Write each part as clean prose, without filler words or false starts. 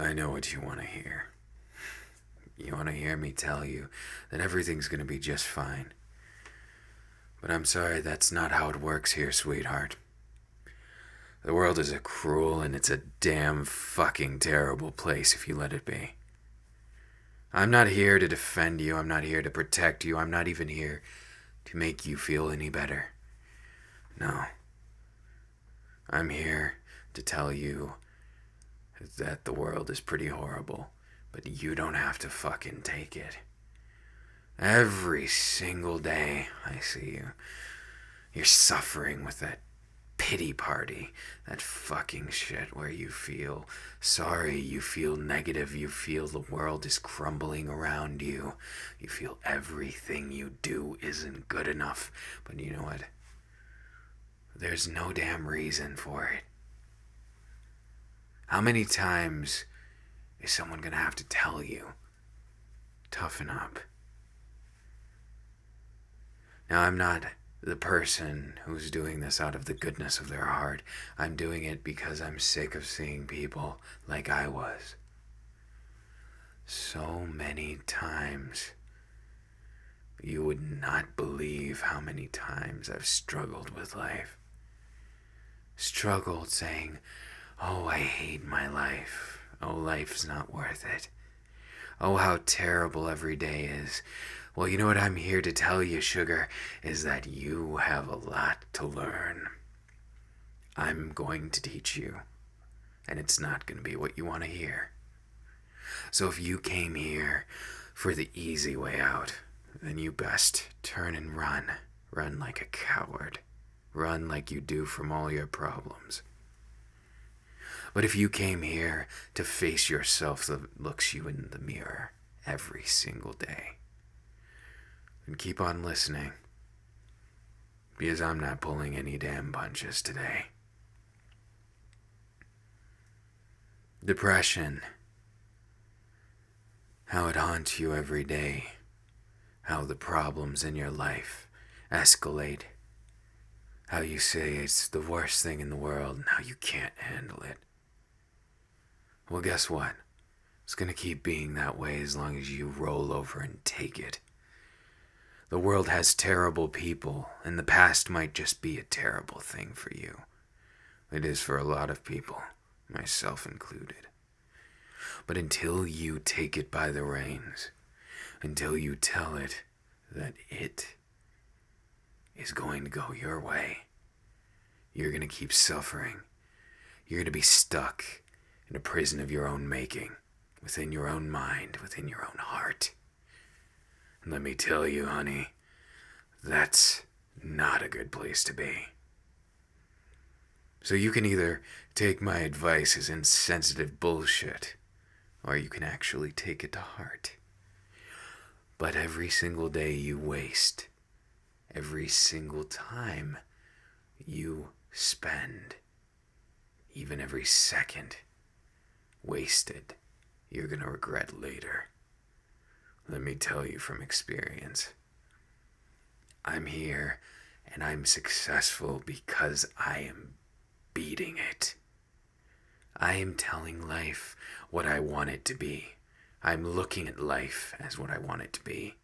I know what you want to hear. You want to hear me tell you that everything's going to be just fine. But I'm sorry, that's not how it works here, sweetheart. The world is a cruel and it's a damn fucking terrible place if you let it be. I'm not here to defend you, I'm not here to protect you, I'm not even here to make you feel any better. No. I'm here to tell you that the world is pretty horrible, but you don't have to fucking take it. Every single day I see you, you're suffering with that pity party, that fucking shit where you feel sorry, you feel negative, you feel the world is crumbling around you, you feel everything you do isn't good enough. But you know what? There's no damn reason for it. How many times is someone gonna have to tell you, toughen up? Now, I'm not the person who's doing this out of the goodness of their heart. I'm doing it because I'm sick of seeing people like I was. So many times. You would not believe how many times I've struggled with life. Struggled saying, oh, I hate my life. Oh, life's not worth it. Oh, how terrible every day is. Well, you know what I'm here to tell you, sugar, is that you have a lot to learn. I'm going to teach you, and it's not going to be what you want to hear. So if you came here for the easy way out, then you best turn and run. Run like a coward. Run like you do from all your problems. But if you came here to face yourself that looks you in the mirror every single day, then keep on listening, because I'm not pulling any damn punches today. Depression. How it haunts you every day. How the problems in your life escalate. How you say it's the worst thing in the world and how you can't handle it. Well, guess what? It's gonna keep being that way as long as you roll over and take it. The world has terrible people, and the past might just be a terrible thing for you. It is for a lot of people, myself included. But until you take it by the reins, until you tell it that it is going to go your way, you're going to keep suffering. You're going to be stuck in a prison of your own making, within your own mind, within your own heart. And let me tell you, honey, that's not a good place to be. So you can either take my advice as insensitive bullshit, or you can actually take it to heart. But every single day you waste, every single time you spend, even every second wasted, you're gonna regret later. Let me tell you from experience. I'm here and I'm successful because I am beating it. I am telling life what I want it to be. I'm looking at life as what I want it to be.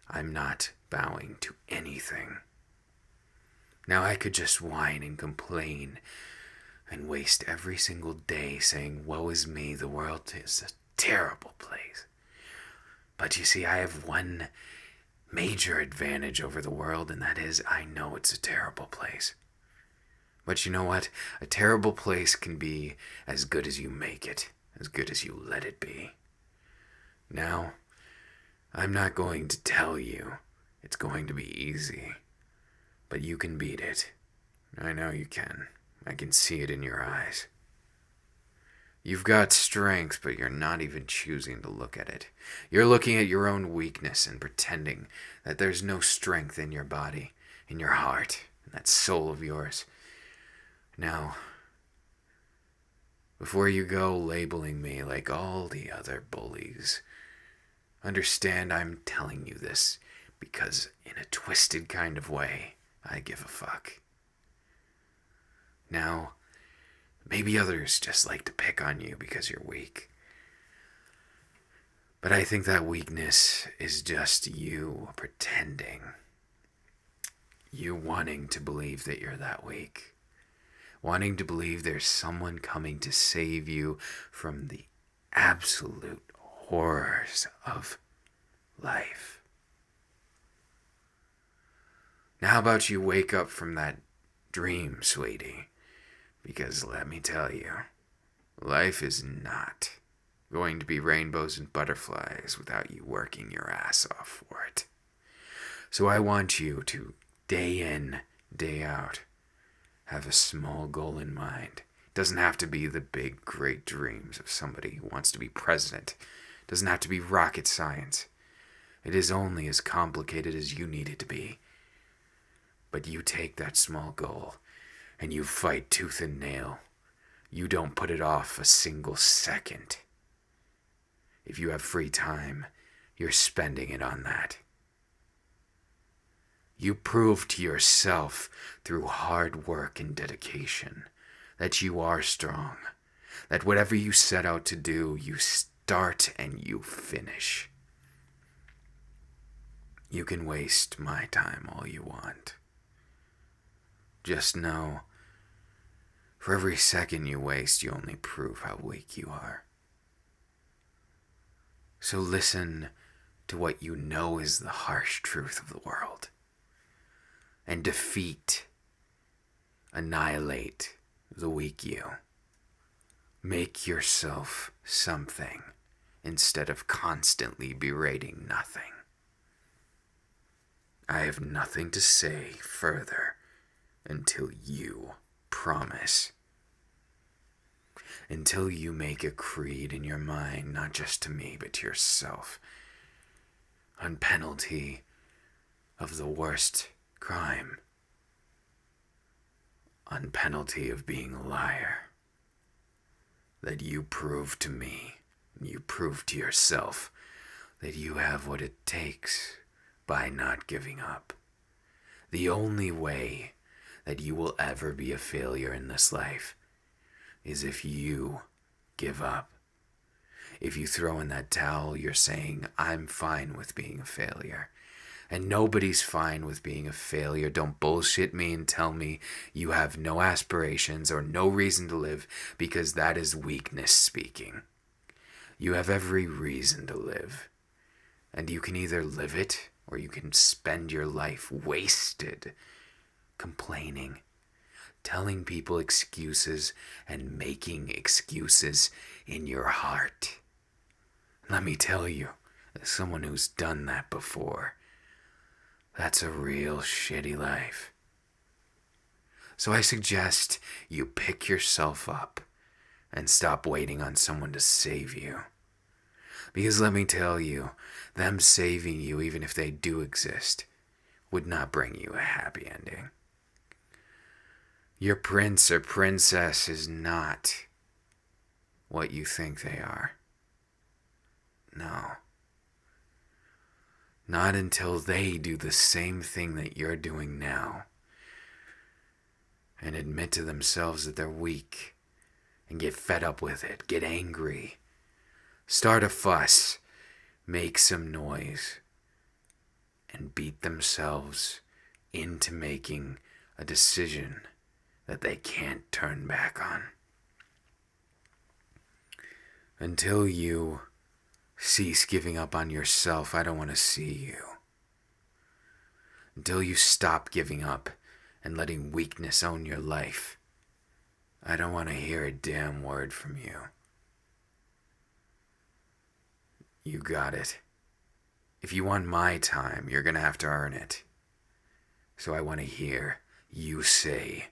I'm not bowing to anything. Now I could just whine and complain and waste every single day saying, woe is me, the world is a terrible place. But you see, I have one major advantage over the world, and that is I know it's a terrible place. But you know what? A terrible place can be as good as you make it, as good as you let it be. Now, I'm not going to tell you it's going to be easy, but you can beat it. I know you can. I can see it in your eyes. You've got strength, but you're not even choosing to look at it. You're looking at your own weakness and pretending that there's no strength in your body, in your heart, in that soul of yours. Now, before you go labeling me like all the other bullies, understand I'm telling you this because in a twisted kind of way, I give a fuck. Now, Maybe others just like to pick on you because you're weak. But I think that weakness is just you pretending. You wanting to believe that you're that weak. Wanting to believe there's someone coming to save you from the absolute horrors of life. Now, how about you wake up from that dream, sweetie? Because let me tell you, life is not going to be rainbows and butterflies without you working your ass off for it. So I want you to, day in, day out, have a small goal in mind. It doesn't have to be the big, great dreams of somebody who wants to be president. It doesn't have to be rocket science. It is only as complicated as you need it to be. But you take that small goal and you fight tooth and nail. You don't put it off a single second. If you have free time, you're spending it on that. You prove to yourself through hard work and dedication that you are strong, that whatever you set out to do, you start and you finish. You can waste my time all you want. Just know, for every second you waste, you only prove how weak you are. So listen to what you know is the harsh truth of the world. And defeat, annihilate the weak you. Make yourself something instead of constantly berating nothing. I have nothing to say further until you promise. Until you make a creed in your mind, not just to me, but to yourself, on penalty of the worst crime, on penalty of being a liar, that you prove to me, you prove to yourself, that you have what it takes by not giving up. The only way that you will ever be a failure in this life is if you give up. If you throw in that towel, you're saying, I'm fine with being a failure. And nobody's fine with being a failure. Don't bullshit me and tell me you have no aspirations or no reason to live, because that is weakness speaking. You have every reason to live. And you can either live it or you can spend your life wasted complaining, telling people excuses and making excuses in your heart. Let me tell you, as someone who's done that before, that's a real shitty life. So I suggest you pick yourself up and stop waiting on someone to save you. Because let me tell you, them saving you, even if they do exist, would not bring you a happy ending. Your prince or princess is not what you think they are. No. Not until they do the same thing that you're doing now and admit to themselves that they're weak and get fed up with it, get angry, start a fuss, make some noise, and beat themselves into making a decision that they can't turn back on. Until you cease giving up on yourself, I don't want to see you. Until you stop giving up and letting weakness own your life, I don't want to hear a damn word from you. You got it. If you want my time, you're going to have to earn it. So I want to hear you say,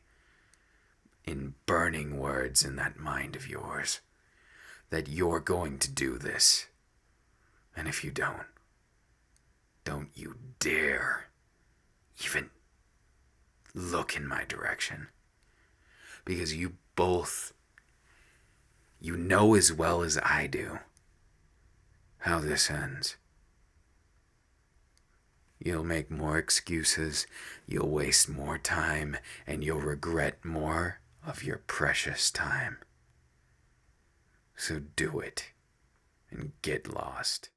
in burning words in that mind of yours, that you're going to do this. And if you don't you dare even look in my direction. Because you both, you know as well as I do how this ends. You'll make more excuses, you'll waste more time, and you'll regret more of your precious time. So do it and get lost.